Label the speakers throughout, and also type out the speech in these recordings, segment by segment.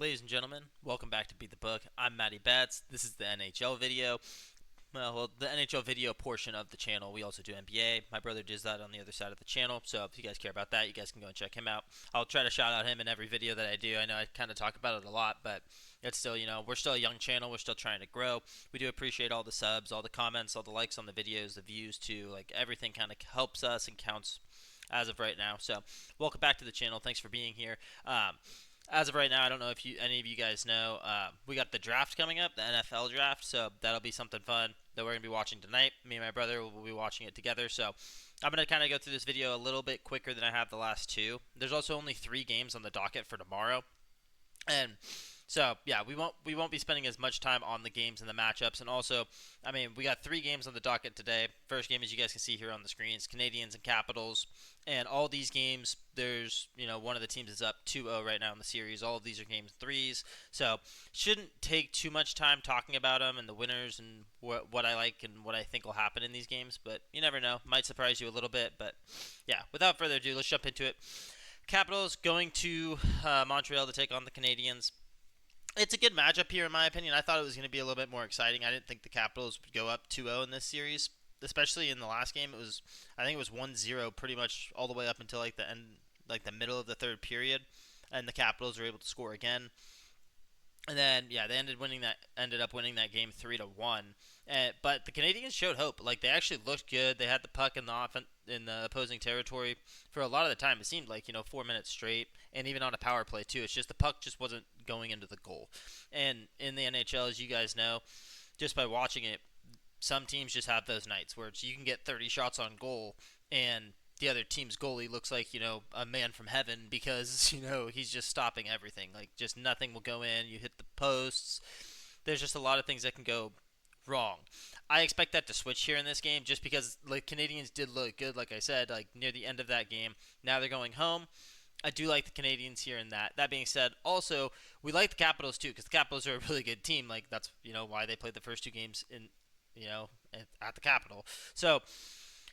Speaker 1: Ladies and gentlemen, welcome back to Beat the Book. I'm Matty Betts. This is the NHL video. Well, the NHL video portion of the channel. We also do NBA. My brother does that on the other side of the channel. So if you guys care about that, you guys can go and check him out. I'll try to shout out him in every video that I do. I know I kind of talk about it a lot, but it's still, we're still a young channel. We're still trying to grow. We do appreciate all the subs, all the comments, all the likes on the videos, the views too. Like everything kind of helps us and counts as of right now. So welcome back to the channel. Thanks for being here. As of right now, I don't know if any of you guys know, we got the draft coming up, the NFL draft, so that'll be something fun that we're going to be watching tonight. Me and my brother will be watching it together, so I'm going to kind of go through this video a little bit quicker than I have the last two. There's also only 3 games on the docket for tomorrow, and so yeah, we won't be spending as much time on the games and the matchups. And also, I mean, we got 3 games on the docket today. First game, as you guys can see here on the screens, Canadians and Capitals. And all these games, there's one of the teams is up 2-0 right now in the series. All of these are game threes, so shouldn't take too much time talking about them and the winners and what I like and what I think will happen in these games. But you never know, might surprise you a little bit. But yeah, without further ado, let's jump into it. Capitals going to Montreal to take on the Canadians. It's a good matchup here, in my opinion. I thought it was going to be a little bit more exciting. I didn't think the Capitals would go up 2-0 in this series, especially in the last game. I think it was 1-0 pretty much all the way up until like the end, like the middle of the third period, and the Capitals were able to score again. And then yeah, they ended up winning that game 3-1. But the Canadians showed hope. Like they actually looked good. They had the puck in the opposing territory for a lot of the time. It seemed like 4 minutes straight, and even on a power play too. It's just the puck just wasn't going into the goal. And in the NHL, as you guys know, just by watching it, some teams just have those nights where you can get 30 shots on goal and the other team's goalie looks like a man from heaven because he's just stopping everything. Like just nothing will go in. You hit the posts. There's just a lot of things that can go wrong. I expect that to switch here in this game just because like Canadians did look good, like I said, like near the end of that game. Now they're going home. I do like the Canadians here in that. That being said, also we like the Capitals too because the Capitals are a really good team. Like that's why they played the first 2 games in at the Capitol. So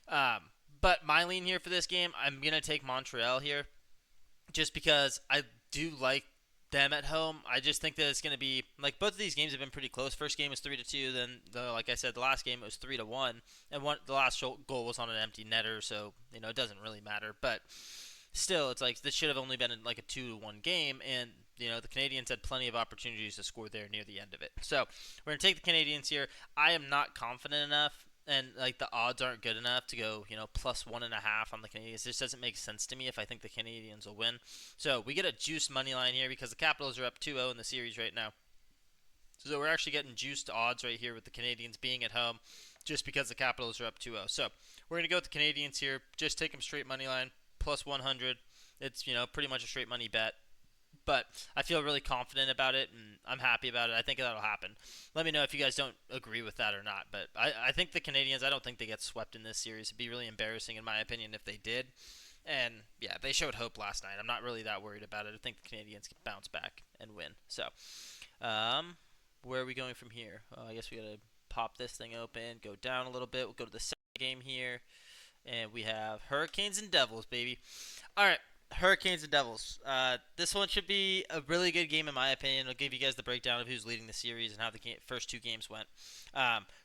Speaker 1: um, but my lean here for this game, I'm gonna take Montreal here, just because I do like them at home. I just think that it's gonna be like both of these games have been pretty close. First game was 3-2. Then, like I said, the last game it was 3-1, and the last goal was on an empty netter. So it doesn't really matter. But still, it's like this should have only been in like a 2-1 game, and the Canadians had plenty of opportunities to score there near the end of it. So we're gonna take the Canadians here. I am not confident enough, and like the odds aren't good enough to go plus 1.5 on the Canadians. This doesn't make sense to me if I think the Canadians will win. So we get a juiced money line here because the Capitals are up 2-0 in the series right now. So we're actually getting juiced odds right here with the Canadians being at home, just because the Capitals are up 2-0. So we're gonna go with the Canadians here. Just take them straight money line plus 100. It's pretty much a straight money bet. But I feel really confident about it, and I'm happy about it. I think that'll happen. Let me know if you guys don't agree with that or not. But I think the Canadians, I don't think they get swept in this series. It'd be really embarrassing, in my opinion, if they did. And, yeah, they showed hope last night. I'm not really that worried about it. I think the Canadians can bounce back and win. So, where are we going from here? I guess we got to pop this thing open, go down a little bit. We'll go to the second game here. And we have Hurricanes and Devils, baby. All right. Hurricanes and Devils. This one should be a really good game in my opinion. I'll give you guys the breakdown of who's leading the series and how the first 2 games went.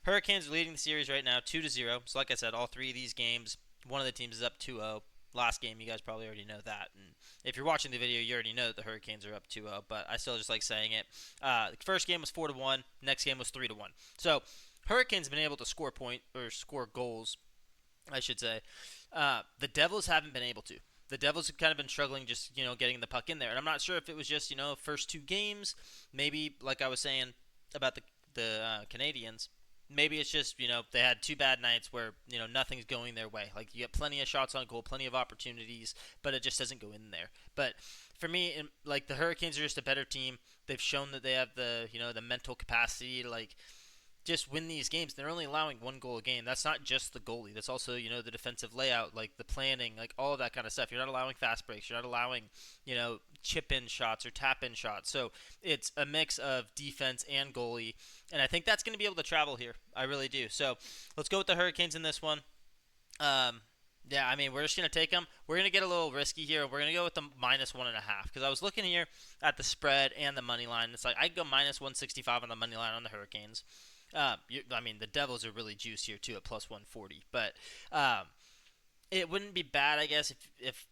Speaker 1: Hurricanes are leading the series right now 2-0. So like I said, all 3 of these games, one of the teams is up 2-0. Last game, you guys probably already know that. And if you're watching the video, you already know that the Hurricanes are up 2-0, but I still just like saying it. The first game was 4-1. Next game was 3-1. So Hurricanes have been able to score goals, I should say. The Devils haven't been able to. The Devils have kind of been struggling just, getting the puck in there. And I'm not sure if it was just, first 2 games. Maybe, like I was saying about the Canadians, maybe it's just, they had 2 bad nights where, nothing's going their way. Like, you get plenty of shots on goal, plenty of opportunities, but it just doesn't go in there. But for me, like, the Hurricanes are just a better team. They've shown that they have the, the mental capacity to, like, just win these games. They're only allowing 1 goal a game. That's not just the goalie. That's also, the defensive layout, like the planning, like all of that kind of stuff. You're not allowing fast breaks. You're not allowing, chip-in shots or tap-in shots. So it's a mix of defense and goalie, and I think that's going to be able to travel here. I really do. So let's go with the Hurricanes in this one. Yeah, I mean, we're just going to take them. We're going to get a little risky here. We're going to go with the -1.5 because I was looking here at the spread and the money line. It's like I could go -165 on the money line on the Hurricanes. I mean, the Devils are really juiced here too at +140, but um, it wouldn't be bad, I guess, if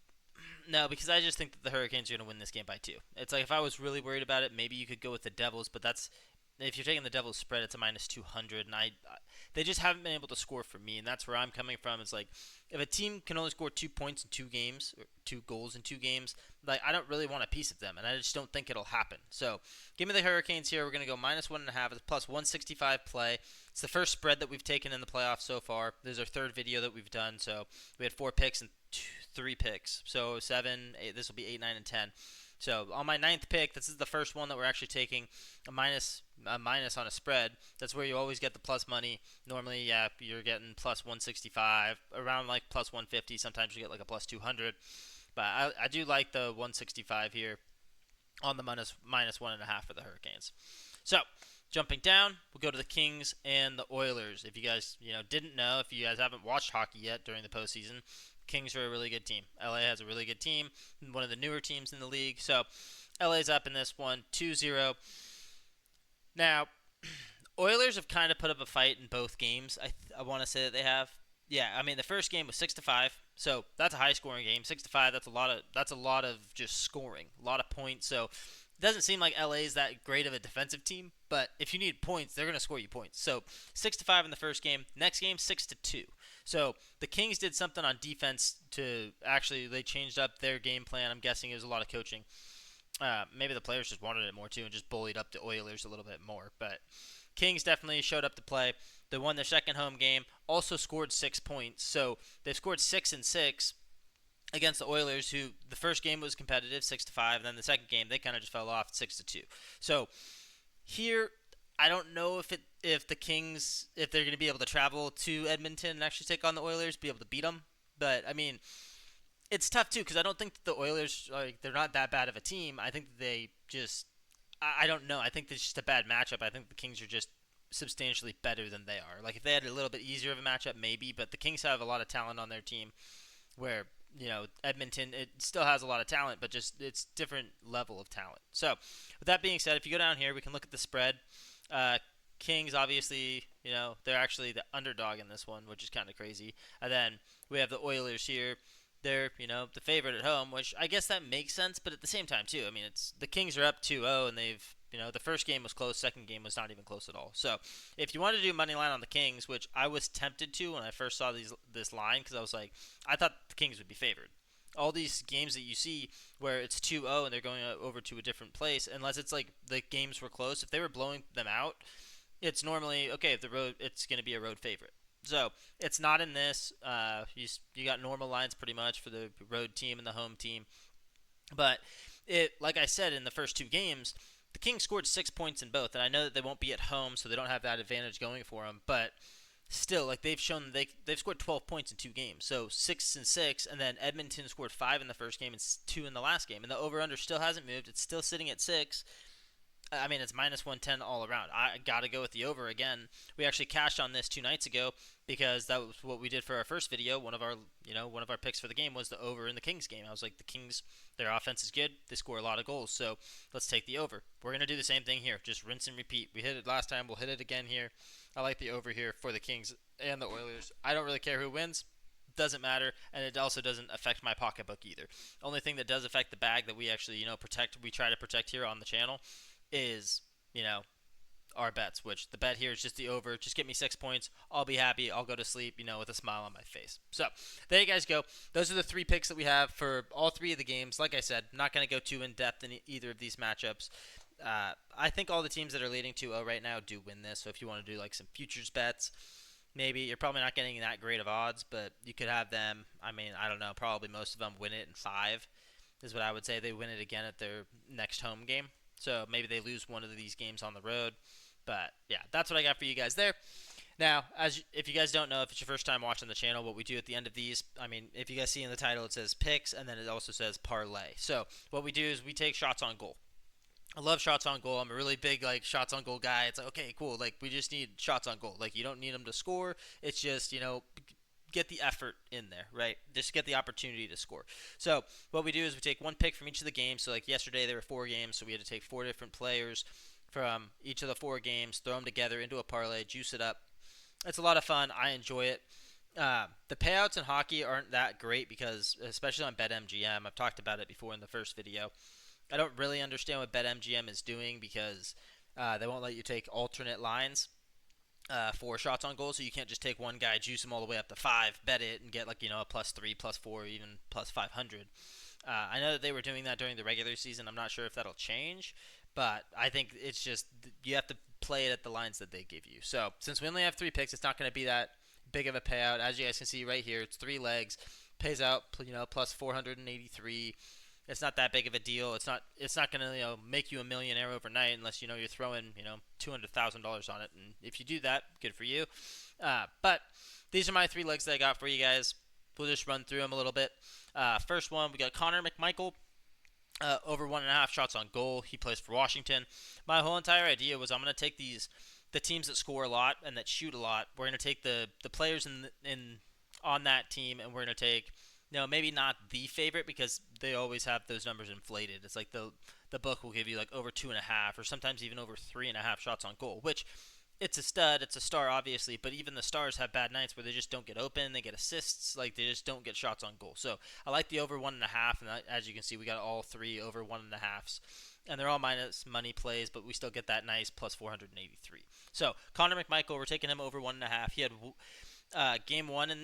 Speaker 1: no, because I just think that the Hurricanes are going to win this game by 2. It's like if I was really worried about it, maybe you could go with the Devils, but that's if you're taking the Devils spread, it's a -200, and they just haven't been able to score for me, and that's where I'm coming from. It's like if a team can only score 2 points in 2 games, or 2 goals in 2 games, like I don't really want a piece of them, and I just don't think it'll happen. So give me the Hurricanes here. We're going to go -1.5. It's +165 play. It's the first spread that we've taken in the playoffs so far. This is our third video that we've done. So we had 4 picks and 3 picks. So 7, 8, this will be 8, 9, and 10. So on my 9th pick, this is the first one that we're actually taking a minus on a spread. That's where you always get the plus money. Normally, yeah, you're getting +165, around like +150. Sometimes you get like a +200. But I do like the 165 here on the -1.5 for the Hurricanes. So jumping down, we'll go to the Kings and the Oilers. If you guys didn't know, if you guys haven't watched hockey yet during the postseason, Kings are a really good team. LA has a really good team, one of the newer teams in the league. So LA's up in this one, 2-0. Now, Oilers have kind of put up a fight in both games. I want to say that they have. Yeah, I mean the first game was 6-5, so that's a high scoring game. 6-5, that's a lot of just scoring, a lot of points. So it doesn't seem like LA is that great of a defensive team, but if you need points, they're going to score you points. So 6-5 in the first game. Next game 6-2. So the Kings did something on defense to actually they changed up their game plan. I'm guessing it was a lot of coaching. Maybe the players just wanted it more too and just bullied up the Oilers a little bit more. But Kings definitely showed up to play. They won their second home game. Also scored 6 points. So they've scored 6 and 6 against the Oilers, who the first game was competitive, 6-5, and then the second game they kind of just fell off 6-2. So here, I don't know if the Kings if they're going to be able to travel to Edmonton and actually take on the Oilers, be able to beat them. But I mean, it's tough too because I don't think that the Oilers they're not that bad of a team. I think they just I don't know. I think it's just a bad matchup. I think the Kings are just substantially better than they are. Like if they had a little bit easier of a matchup, maybe, but the Kings have a lot of talent on their team where Edmonton, it still has a lot of talent, but just it's different level of talent. So with that being said, if you go down here, we can look at the spread. Kings, obviously, they're actually the underdog in this one, which is kind of crazy. And then we have the Oilers here. They're, the favorite at home, which I guess that makes sense, but at the same time, too, I mean, it's the Kings are up 2-0, and they've, the first game was close, second game was not even close at all. So if you want to do money line on the Kings, which I was tempted to when I first saw this line, because I was like, I thought the Kings would be favored. All these games that you see where it's 2-0 and they're going over to a different place, unless it's like the games were close, if they were blowing them out, it's normally, okay, if the road, it's going to be a road favorite. So it's not in this. You got normal lines pretty much for the road team and the home team. But like I said, in the first 2 games, the Kings scored 6 points in both. And I know that they won't be at home, so they don't have that advantage going for them. But still, like they've shown they've scored 12 points in 2 games. So 6 and 6, and then Edmonton scored 5 in the first game and 2 in the last game. And the over/under still hasn't moved. It's still sitting at 6. I mean, it's -110 all around. I got to go with the over again. We actually cashed on this 2 nights ago because that was what we did for our first video. One of our picks for the game was the over in the Kings game. I was like, the Kings, their offense is good. They score a lot of goals, so let's take the over. We're going to do the same thing here. Just rinse and repeat. We hit it last time. We'll hit it again here. I like the over here for the Kings and the Oilers. I don't really care who wins. Doesn't matter, and it also doesn't affect my pocketbook either. Only thing that does affect the bag that we actually, protect, we try to protect here on the channel is, our bets, which the bet here is just the over. Just get me 6 points. I'll be happy. I'll go to sleep, with a smile on my face. So there you guys go. Those are the 3 picks that we have for all 3 of the games. Like I said, not going to go too in-depth in either of these matchups. I think all the teams that are leading 2-0 right now do win this. So if you want to do like some futures bets, maybe you're probably not getting that great of odds, but you could have them. I mean, I don't know. Probably most of them win it in 5 is what I would say. They win it again at their next home game. So maybe they lose one of these games on the road. But, yeah, that's what I got for you guys there. Now, if you guys don't know, if it's your first time watching the channel, what we do at the end of these, I mean, if you guys see in the title, it says picks, and then it also says parlay. So what we do is we take shots on goal. I love shots on goal. I'm a really big, shots on goal guy. It's like, okay, cool. We just need shots on goal. You don't need them to score. It's just, get the effort in there, right? Just get the opportunity to score. So what we do is we take one pick from each of the games. So like yesterday there were 4 games, so we had to take 4 different players from each of the 4 games, throw them together into a parlay, juice it up. It's a lot of fun. I enjoy it. The payouts in hockey aren't that great because, especially on BetMGM, I've talked about it before in the first video. I don't really understand what BetMGM is doing because they won't let you take alternate lines for shots on goal, so you can't just take one guy, juice him all the way up to 5, bet it, and get like a +3, +4, even +500. I know that they were doing that during the regular season. I'm not sure if that'll change, but I think it's just you have to play it at the lines that they give you. So since we only have 3 picks, it's not going to be that big of a payout. As you guys can see right here, it's 3 legs, pays out plus 483. It's not that big of a deal. It's not going to make you a millionaire overnight unless you're throwing $200,000 on it. And if you do that, good for you. But these are my 3 legs that I got for you guys. We'll just run through them a little bit. First one, we got Connor McMichael. Over 1.5 shots on goal. He plays for Washington. My whole entire idea was I'm going to take the teams that score a lot and that shoot a lot. We're going to take the players on that team, and we're going to take maybe not the favorite because they always have those numbers inflated. It's like the book will give you like over 2.5 or sometimes even over 3.5 shots on goal, which it's a stud, it's a star obviously, but even the stars have bad nights where they just don't get open, they get assists, like they just don't get shots on goal. So I like the over 1.5, and as you can see, we got all 3 over 1.5s. And they're all minus money plays, but we still get that nice plus 483. So Connor McMichael, we're taking him over 1.5. He had game 1 in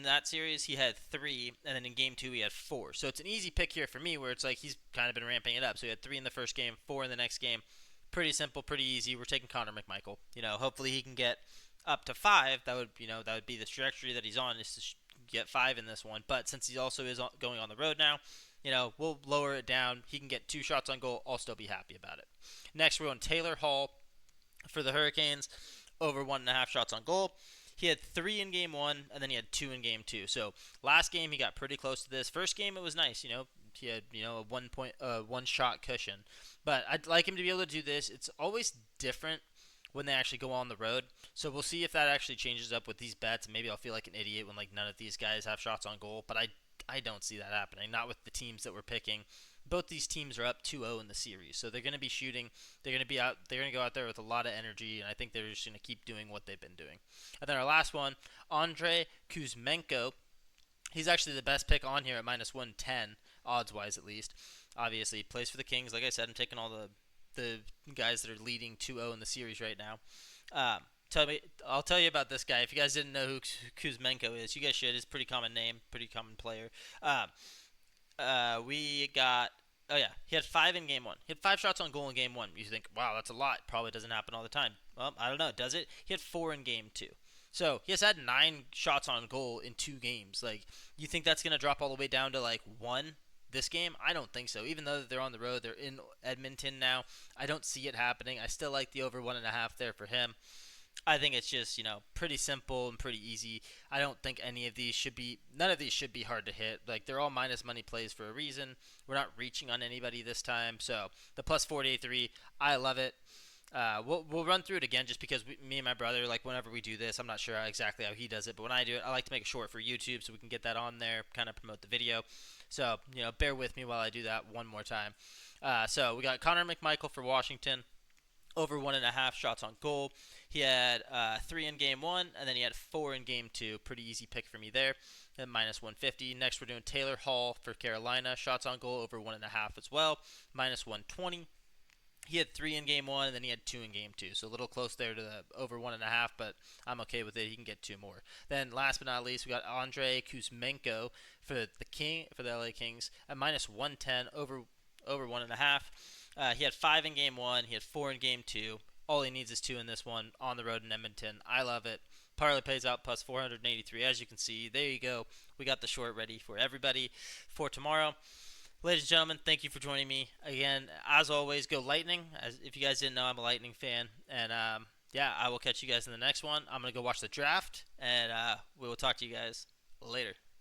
Speaker 1: that series, he had 3, and then in game 2 he had 4. So it's an easy pick here for me, where it's like he's kind of been ramping it up. So he had 3 in the first game, 4 in the next game. Pretty simple, pretty easy. We're taking Connor McMichael. Hopefully he can get up to 5. That would be the trajectory that he's on, is to get 5 in this one. But since he also is going on the road now, we'll lower it down. He can get 2 shots on goal. I'll still be happy about it. Next, we're on Taylor Hall for the Hurricanes, over 1.5 shots on goal. He had 3 in game 1, and then he had 2 in game 2. So last game he got pretty close to this. First game it was nice. He had a 1 shot cushion. But I'd like him to be able to do this. It's always different when they actually go on the road. So we'll see if that actually changes up with these bets. Maybe I'll feel like an idiot when none of these guys have shots on goal. But I don't see that happening. Not with the teams that we're picking. Both these teams are up 2-0 in the series. So they're going to be shooting. They're going to go out there with a lot of energy. And I think they're just going to keep doing what they've been doing. And then our last one, Andrei Kuzmenko. He's actually the best pick on here at minus 110, odds-wise at least. Obviously, he plays for the Kings. Like I said, I'm taking all the guys that are leading 2-0 in the series right now. I'll tell you about this guy. If you guys didn't know who Kuzmenko is, you guys should. It's a pretty common name, pretty common player. He had 5 in game 1. He had 5 shots on goal in game 1. You think, wow, that's a lot. Probably doesn't happen all the time. Well, I don't know. Does it? He had 4 in game 2. So he has had 9 shots on goal in 2 games. You think that's going to drop all the way down to 1 this game? I don't think so. Even though they're on the road, they're in Edmonton now. I don't see it happening. I still like the over 1.5 there for him. I think it's just, pretty simple and pretty easy. I don't think none of these should be hard to hit. They're all minus money plays for a reason. We're not reaching on anybody this time. So the plus 483, I love it. We'll run through it again just because me and my brother, whenever we do this, I'm not sure exactly how he does it, but when I do it, I like to make it short for YouTube so we can get that on there, kind of promote the video. So, bear with me while I do that one more time. So we got Connor McMichael for Washington, over 1.5 shots on goal. He had 3 in game 1, and then he had 4 in game 2. Pretty easy pick for me there at minus 150. Next, we're doing Taylor Hall for Carolina, shots on goal over 1.5 as well, minus 120. He had 3 in game 1, and then he had 2 in game 2. So a little close there to the over 1.5, but I'm okay with it. He can get 2 more. Then last but not least, we got Andrei Kuzmenko for the LA Kings at minus 110 over 1.5. He had 5 in game 1. He had 4 in game 2. All he needs is 2 in this one on the road in Edmonton. I love it. Parlay pays out plus 483. As you can see, there you go. We got the short ready for everybody for tomorrow. Ladies and gentlemen, thank you for joining me. Again, as always, go Lightning. If you guys didn't know, I'm a Lightning fan. And, I will catch you guys in the next one. I'm going to go watch the draft, and we will talk to you guys later.